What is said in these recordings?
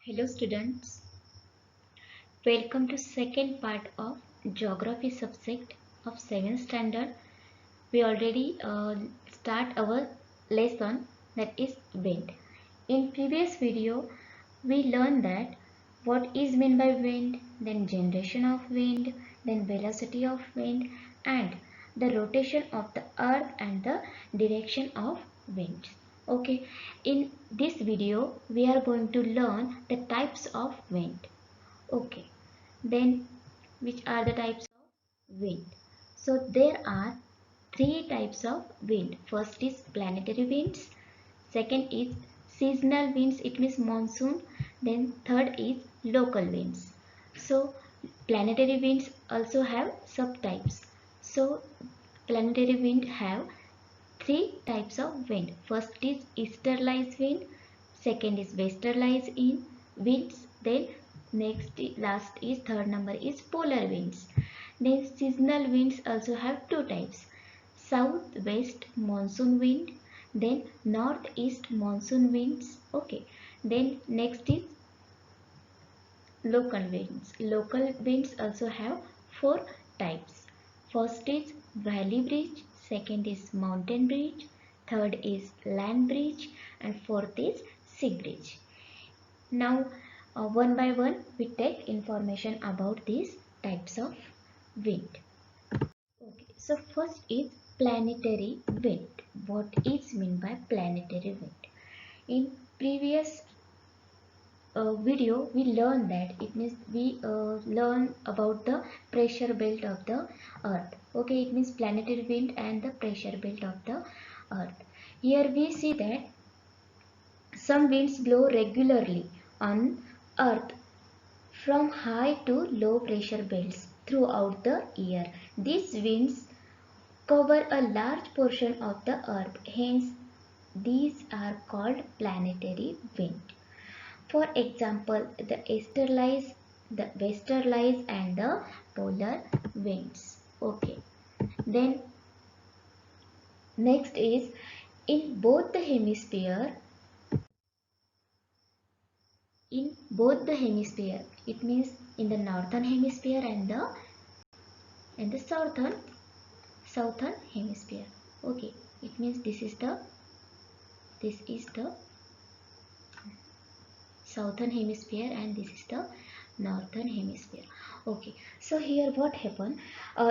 Hello students, welcome to second part of geography subject of 7th standard. We already start our lesson, that is wind. In previous video we learned that what is meant by wind, then generation of wind, then velocity of wind and the rotation of the earth and the direction of winds. Okay, in this video we are going to learn the types of wind. Okay, then which are the types of wind? So there are three types of wind. First is planetary winds, second is seasonal winds, it means monsoon, then third is local winds. So planetary winds also have subtypes. So planetary wind have three types of wind. First is easterlies wind, second is westerlies in winds, then last is third number is polar winds. Then seasonal winds also have two types, southwest monsoon wind, then northeast monsoon winds. Okay, then next is local winds. Local winds also have four types. First is valley breeze, second is mountain breeze, third is land breeze and fourth is sea breeze. Now one by one we take information about these types of wind. Okay, so first is planetary wind. What is meant by planetary wind? In previous video we learned that it means we learn about the pressure belt of the earth. Okay, it means planetary wind and the pressure belt of the earth. Here we see that some winds blow regularly on earth from high to low pressure belts throughout the year. These winds cover a large portion of the earth, hence these are called planetary wind. For example, the easterlies, the westerlies and the polar winds. Okay. Then next is in both the hemisphere. In both the hemisphere, it means in the northern hemisphere and the southern hemisphere. Okay, it means this is the southern hemisphere and this is the northern hemisphere. Okay, so here what happened,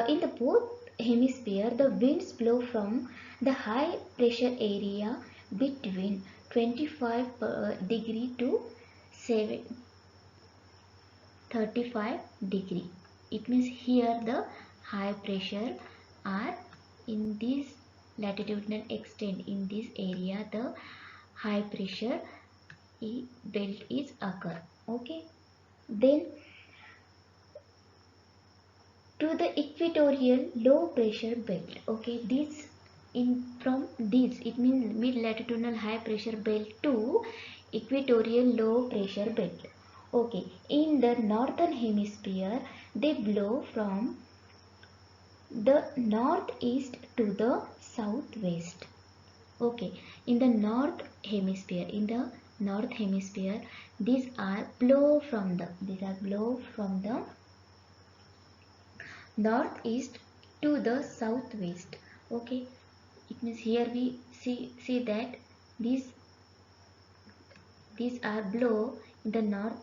in the both hemisphere the winds blow from the high pressure area between 25 degree to 35 degree. It means here the high pressure are in this latitudinal extent, in this area the high pressure belt is occur. Okay, then to the equatorial low pressure belt. Okay, this in from this it means mid latitudinal high pressure belt to equatorial low pressure belt. Okay, in the northern hemisphere they blow from the northeast to the southwest. Okay, in the north hemisphere, these are blow from the northeast to the southwest. Okay, it means here we see that these are blow in the north.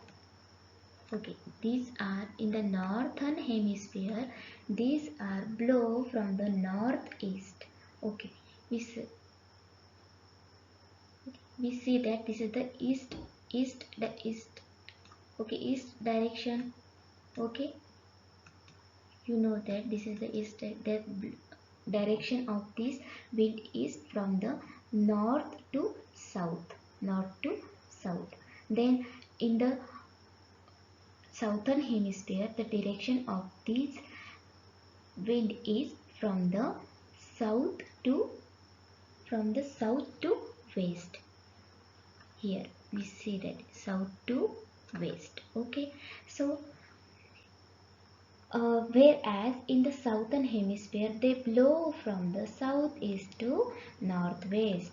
Okay, these are in the northern hemisphere, these are blow from the northeast. Okay, we see that this is the east. Okay, east direction. Okay, you know that this is the east, that direction of this wind is from the north to south. Then in the southern hemisphere the direction of this wind is from the south to west. Here we see that south to west. Okay, so whereas in the southern hemisphere they blow from the southeast to northwest.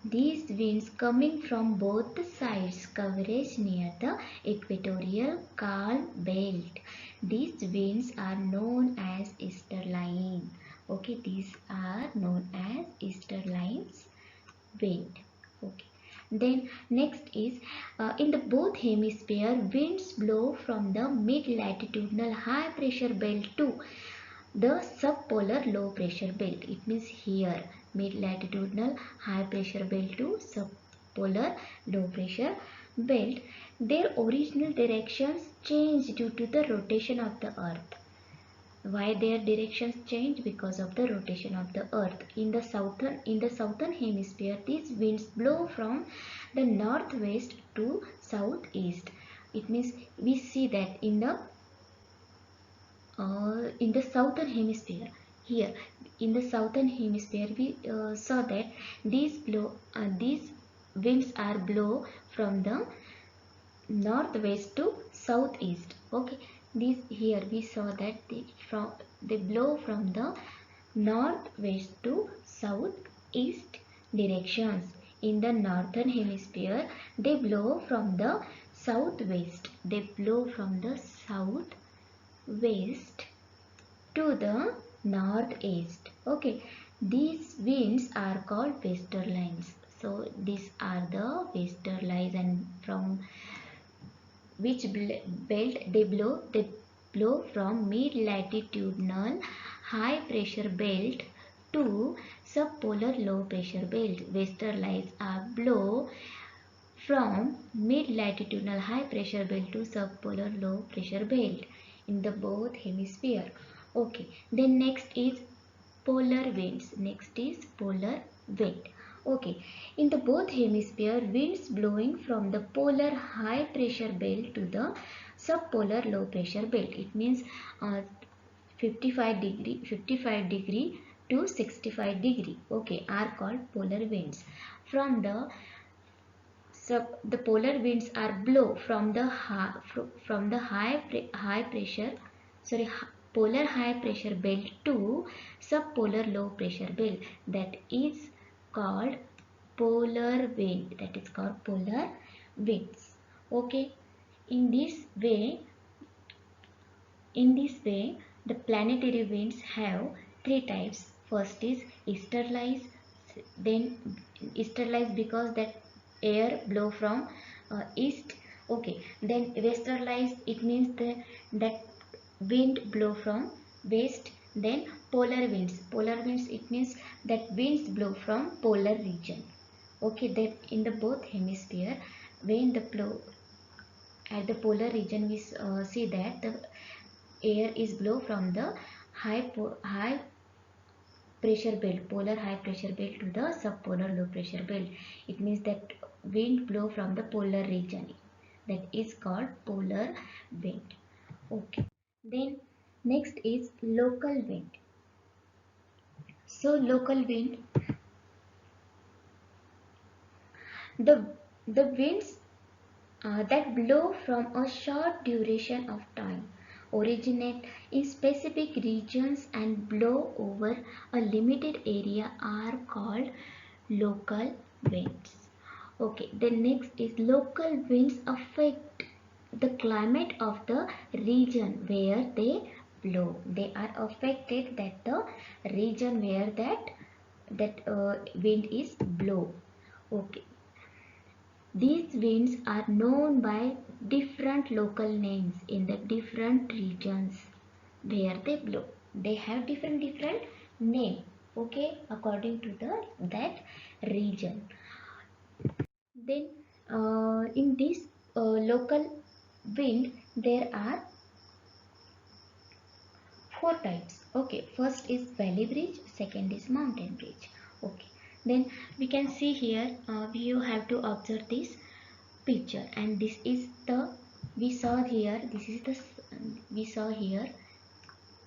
These winds coming from both the sides coverage near the equatorial calm belt. These winds are known as easterline. Okay, these are known as easterlines wind. Okay, then next is in the both hemisphere winds blow from the mid latitudinal high pressure belt to the subpolar low pressure belt. It means here mid latitudinal high pressure belt to subpolar low pressure belt. Their original directions change due to the rotation of the earth. Why their directions change? Because of the rotation of the earth. In the southern hemisphere, these winds blow from the northwest to southeast. It means we see that in the southern hemisphere. Here in the southern hemisphere we saw that these winds are blow from the northwest to southeast. Okay, these here we saw that they blow from the northwest to southeast directions. In the northern hemisphere they blow from the southwest. They blow from the southwest to the northeast. Okay, these winds are called westerlines. So these are the westerlines, and from which belt they blow from mid latitudinal high pressure belt to subpolar low pressure belt. Westerlies are blow from mid latitudinal high pressure belt to subpolar low pressure belt in the both hemisphere. Okay, then next is polar winds. Next is polar wind. Okay, in the both hemisphere winds blowing from the polar high pressure belt to the subpolar low pressure belt. It means 55 degree to 65 degree, okay, are called polar winds. From the polar winds are blow from the high pressure, sorry, polar high pressure belt to subpolar low pressure belt. That is called polar wind. That is called polar winds. Okay, in this way the planetary winds have three types. First is easterlies. Then easterlies because that air blow from east. Okay, then westerlies, it means that wind blow from west. Then polar winds. Polar winds, it means that winds blow from polar region. Okay, that in the both hemisphere when the blow at the polar region we see that the air is blow from the high pressure belt, polar high pressure belt to the subpolar low pressure belt. It means that wind blow from the polar region. That is called polar wind. Okay, then next is local wind. So local wind, the the winds that blow from a short duration of time, originate in specific regions and blow over a limited area are called local winds. Okay, the next is local winds affect the climate of the region where they blow. They are affected that the region where that wind is blow. Okay, these winds are known by different local names in the different regions where they blow. They have different name, okay, according to that region. Then in this local wind there are four types. Okay, first is valley breeze, second is mountain breeze. Okay, then we can see here you have to observe this picture, and this is the we saw here, this is the we saw here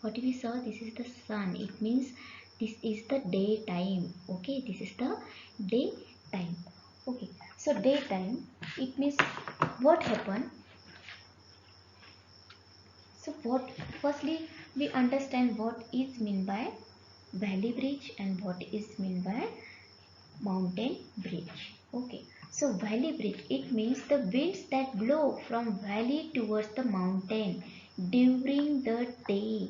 what we saw, this is the sun. It means this is the daytime. Okay, this is the daytime. Okay, so daytime, it means what happened. So what, firstly we understand what is mean by valley bridge and what is mean by mountain bridge. Okay, so valley bridge, it means the winds that blow from valley towards the mountain during the day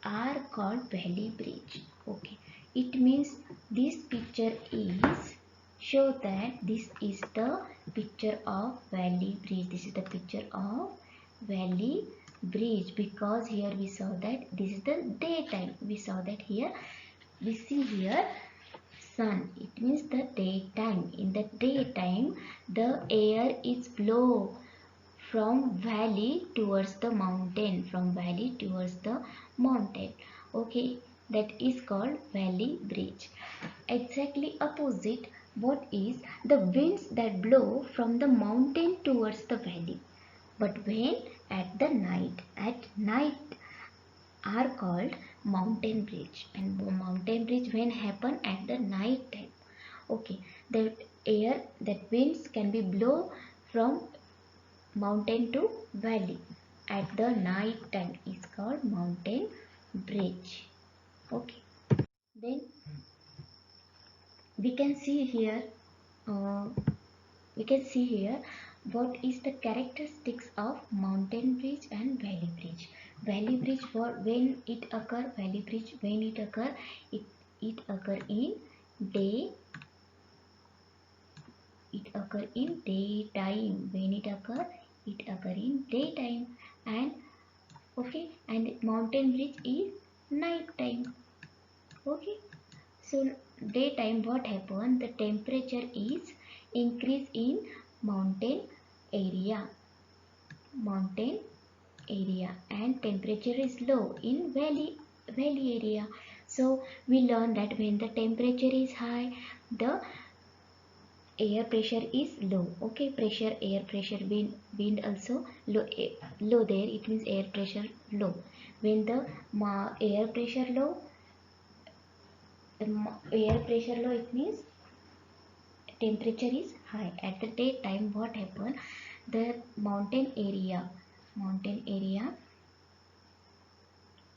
are called valley bridge. Okay, it means this picture is show that this is the picture of valley bridge. This is the picture of valley bridge, because here we saw that this is the daytime. We saw that here, we see here sun. It means the daytime. In the daytime, the air is blow from valley towards the mountain, from valley towards the mountain. Okay, that is called valley bridge. Exactly opposite, what is the winds that blow from the mountain towards the valley. But when at night are called mountain bridge. And mountain bridge when happen at the night time. Okay, the air, that winds can be blow from mountain to valley at the night time is called mountain bridge. Okay, then we can see here, uh, we can see here what is the characteristics of mountain bridge and valley bridge. Valley bridge, for when it occur, valley bridge when it occur, it occur in day, it occur in daytime. When it occur in daytime. And okay, and mountain bridge is night time. Okay, so daytime what happen, the temperature is increase in mountain area, mountain area, and temperature is low in valley area. So we learn that when the temperature is high, the air pressure is low. Okay, pressure, air pressure, wind also low, low there, it means air pressure low. When the air pressure low, air pressure low, it means temperature is high. At the daytime what happen, the mountain area,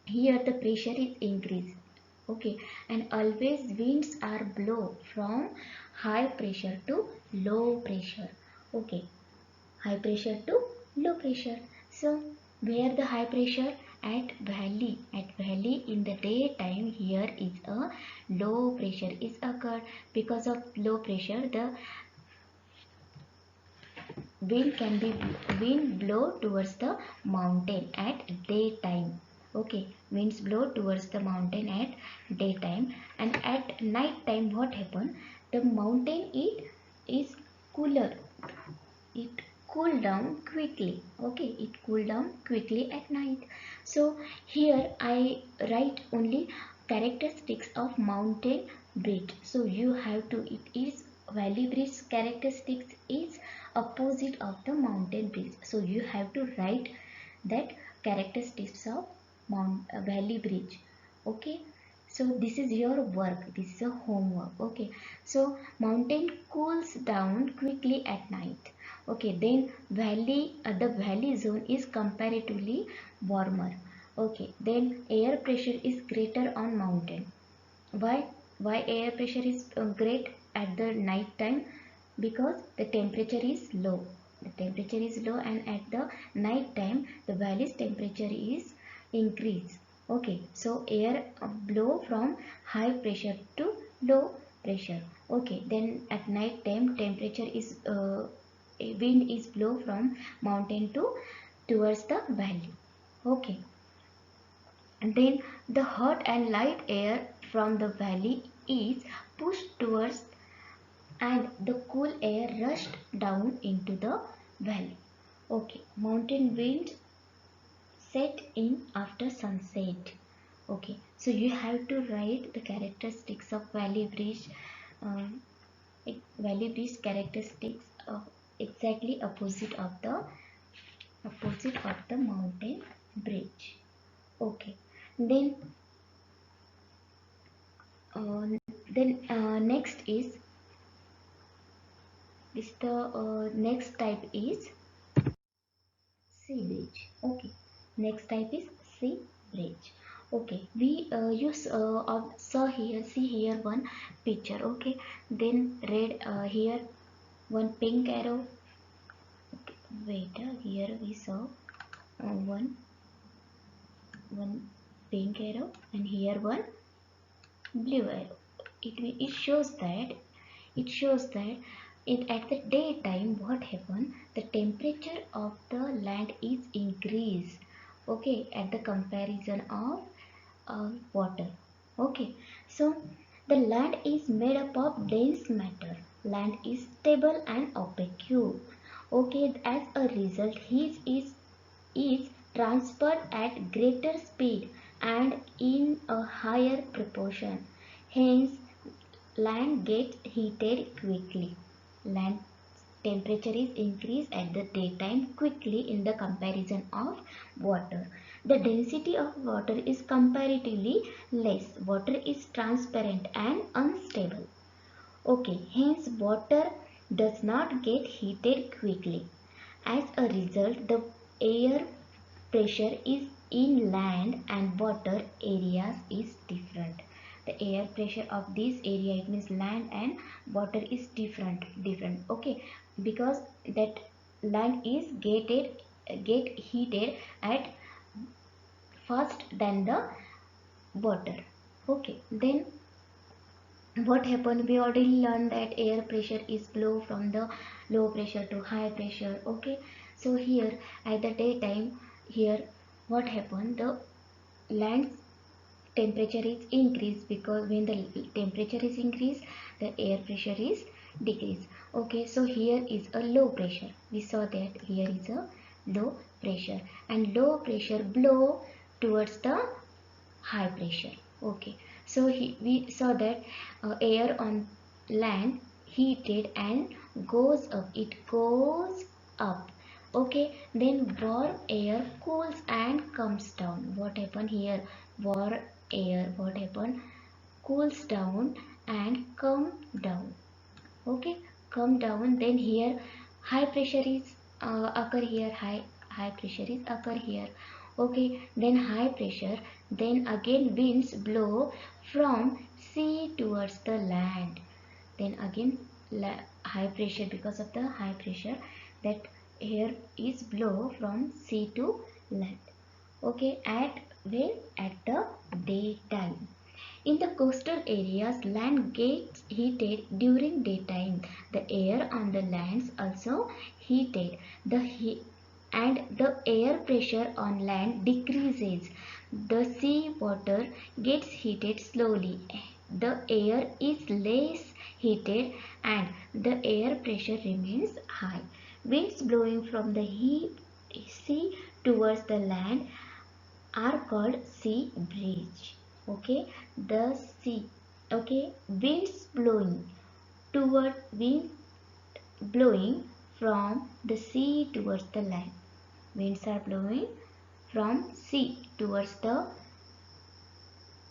here the pressure is increased. Okay, and always winds are blow from high pressure to low pressure. Okay, high pressure to low pressure. So where the high pressure, at valley in the daytime, here is a low pressure is occurred. Because of low pressure, the wind blow towards the mountain at daytime. Okay, winds blow towards the mountain at daytime. And at night time what happen, the mountain it is cooler, it cool down quickly. Okay, it cool down quickly at night. So here I write only characteristics of mountain bridge. So you have to, it is valley bridge characteristics is opposite of the mountain bridge. So you have to write that characteristics of valley bridge. Okay, so this is your work, this is a homework. Okay, so mountain cools down quickly at night. Okay, then valley, the valley zone is comparatively warmer. Okay, then air pressure is greater on mountain. Why air pressure is great at the night time? Because the temperature is low. The temperature is low, and at the night time the valley's temperature is increase. Okay, so air blow from high pressure to low pressure. Okay, then at night time temperature is wind is blow from mountain to towards the valley. Okay, and then the hot and light air from the valley is pushed towards, and the cool air rushed down into the valley. Okay, mountain wind set in after sunset. Okay, so you have to write the characteristics of valley bridge. um, Valley bridge characteristics of exactly opposite of the mountain bridge. Okay, then uh, next is this, the next type is sea bridge. Okay, next type is sea bridge. Okay, we see here one picture. Okay, then red, here one pink arrow. Okay, wait, here we saw one pink arrow, and here one blue arrow. It shows that at the daytime what happened, the temperature of the land is increased, okay, at the comparison of water. Okay, so the land is made up of dense matter. Land is stable and opaque. Okay, as a result heat is transferred at greater speed and in a higher proportion. Hence, land gets heated quickly. Land temperature is increased at the daytime quickly in the comparison of water. The density of water is comparatively less. Water is transparent and unstable. Okay, hence water does not get heated quickly. As a result, the air pressure is in land and water areas is different. The air pressure of this area, it means land and water, is different. Okay, because that land is get heated at fast than the water. Okay, then what happened, we already learned that air pressure is flow from the low pressure to high pressure. Okay, so here at the daytime, here what happened, the land's temperature is increased, because when the temperature is increased, the air pressure is decreased. Okay, so here is a low pressure. We saw that here is a low pressure, and low pressure blow towards the high pressure. Okay, so we saw that air on land heated and goes up, it goes up. Okay, then warm air cools and comes down. What happened here, warm air, what happened, cools down and come down. Okay, come down. Then here high pressure is occur here, high pressure is occur here. Okay, then high pressure, then again winds blow from sea towards the land. Then again high pressure, because of the high pressure, that air is blow from sea to land. Okay, at where, at the daytime. In the coastal areas, land gets heated during daytime. The air on the lands also heated. And the air pressure on land decreases. The sea water gets heated slowly. The air is less heated and the air pressure remains high. Winds blowing from the sea towards the land are called sea breeze. Okay, the sea. Okay, wind blowing from the sea towards the land. Winds are blowing from sea towards the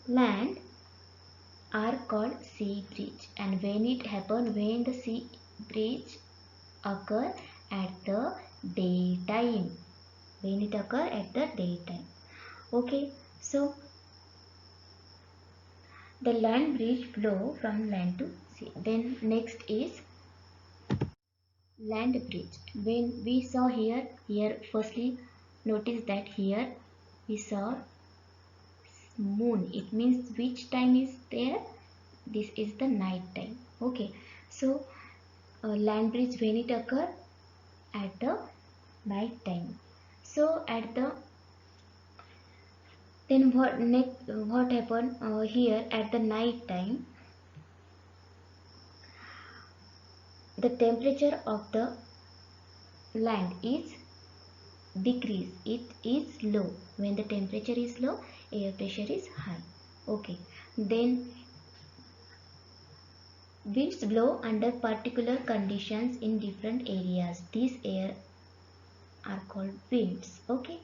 land are called sea breeze. And when it happen, when the sea breeze occur at the daytime. When it occur at the daytime. Okay, so the land bridge flow from land to sea. Then next is land bridge. When we saw here firstly notice that here we saw moon. It means which time is there? This is the night time. Okay, so land bridge, when it occur, at the night time. So at the then what happened here at the night time, the temperature of the land is decrease, it is low. When the temperature is low, air pressure is high. Okay, then winds blow under particular conditions in different areas. These air are called winds. Okay,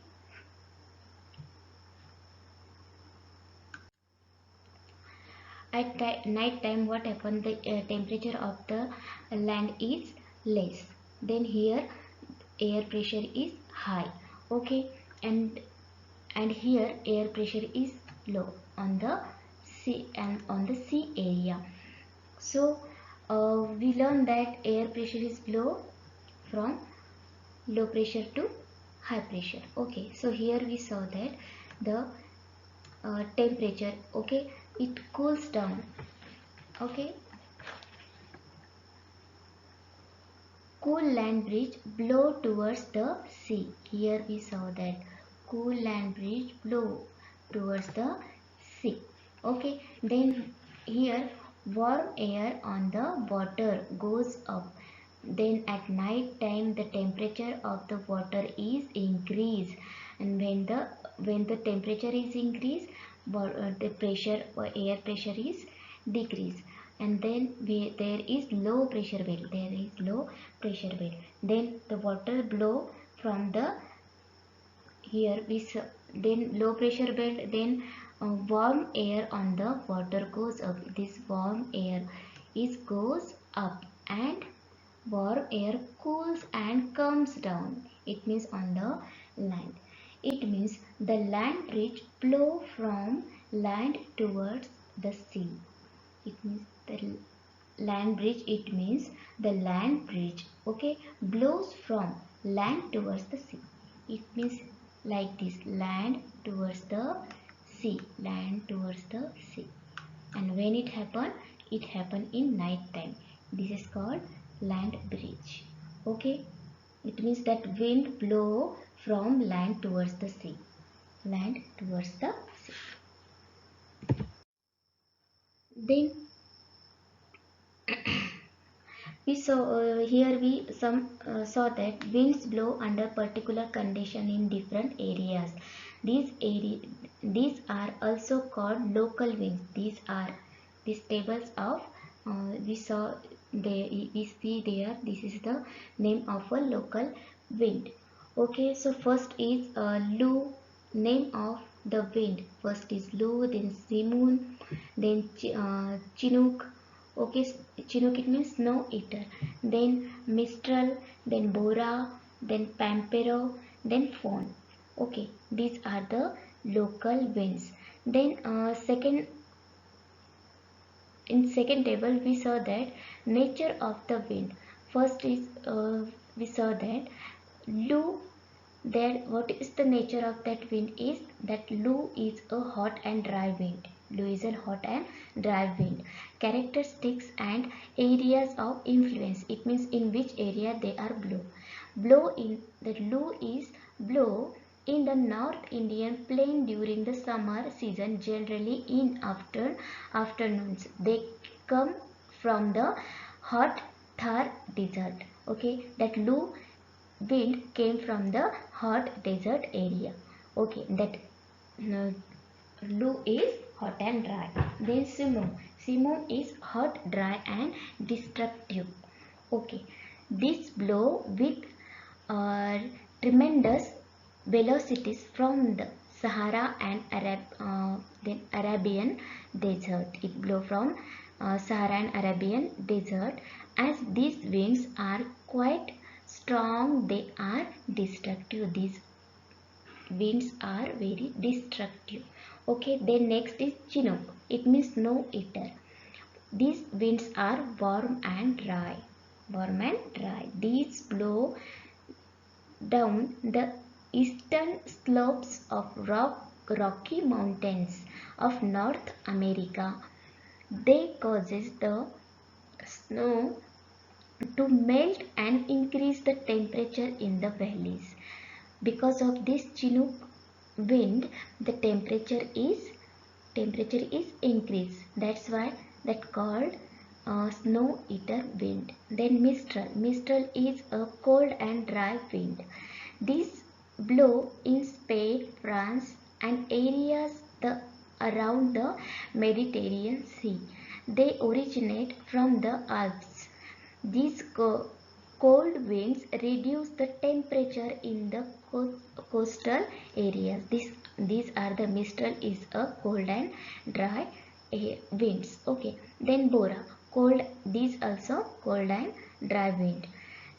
at night time, what happened, the temperature of the land is less, then here air pressure is high. Okay, and here air pressure is low on the sea and on the sea area. So we learned that air pressure is low from low pressure to high pressure. Okay, so here we saw that the temperature, okay, it cools down. Okay, cool land breeze blow towards the sea. Here we saw that cool land breeze blow towards the sea. Okay, then here warm air on the water goes up. Then at night time the temperature of the water is increased, and when the temperature is increased, the pressure or air pressure is decreased, and then there is low pressure well. There is low pressure well. Then the water blow from the here we then low pressure belt, then warm air on the water goes up. This warm air is goes up, and warm air cools and comes down. It means on the land. It means the land bridge flow from land towards the sea. It means the land bridge, it means the land bridge, okay, blows from land towards the sea. It means like this, land towards the sea, land towards the sea. And when it happen in night time. This is called land bridge. Okay, it means that wind blow from land towards the sea, land towards the sea. Then we saw here we saw that winds blow under particular condition in different areas. These are also called local winds. These tables of we saw we see there. This is the name of a local wind. Okay, so first is Lu, name of the wind. First is Lu, then Simoon, then Chinook. Okay, Chinook it means snow eater. Then Mistral, then Bora, then Pampero, then Fawn. Okay, these are the local winds. Then in second table we saw that nature of the wind. First is we saw that Lu, that what is the nature of that wind is that Lu is a hot and dry wind. Lu is a hot and dry wind. Characteristics and areas of influence. It means in which area they are blow. Blow in the Lu is blow in the North Indian plain during the summer season, generally in afternoons. They come from the hot Thar desert. Okay, that Lu wind came from the hot desert area. Okay, that uh, Lu is hot and dry. Then Simum is hot, dry and destructive. Okay, this blow with uh, tremendous velocities from the Sahara and then Arabian desert. It blow from Sahara and Arabian desert. As these winds are quite strong, they are destructive. These winds are very destructive. Okay, then next is Chinook. It means snow eater. These winds are warm and dry. Warm and dry. These blow down the eastern slopes of Rocky Mountains of North America. They causes the snow to melt and increase the temperature in the valleys. Because of this Chinook wind, the temperature is increased. That's why that called snow eater wind. Then Mistral is a cold and dry wind. These blow in Spain, France and areas around the Mediterranean Sea. They originate from the Alps. These cold winds reduce the temperature in the coastal areas. These are the Mistral is a cold and dry winds. Okay, then Bora, cold. These also cold and dry wind.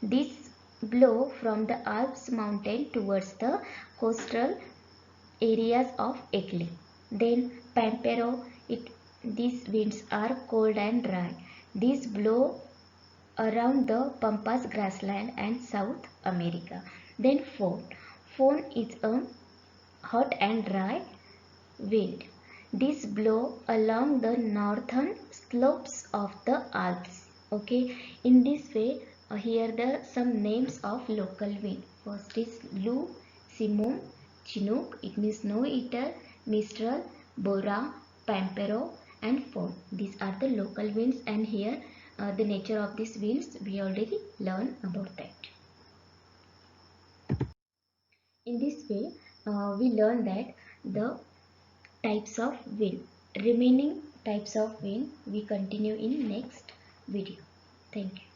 These blow from the Alps mountain towards the coastal areas of Italy. Then Pampero, these winds are cold and dry. These blow around the Pampas grassland and South America. Then Fohn. Fohn is a hot and dry wind. These blow along the northern slopes of the Alps. Okay, in this way, here the some names of local wind. First is Lu, Simon, Chinook, it means snow eater, Mistral, Bora, Pampero, and Fohn. These are the local winds, and here the nature of these winds we already learned about that. In this way, we learn that the types of wind. Remaining types of wind we continue in next video. Thank you.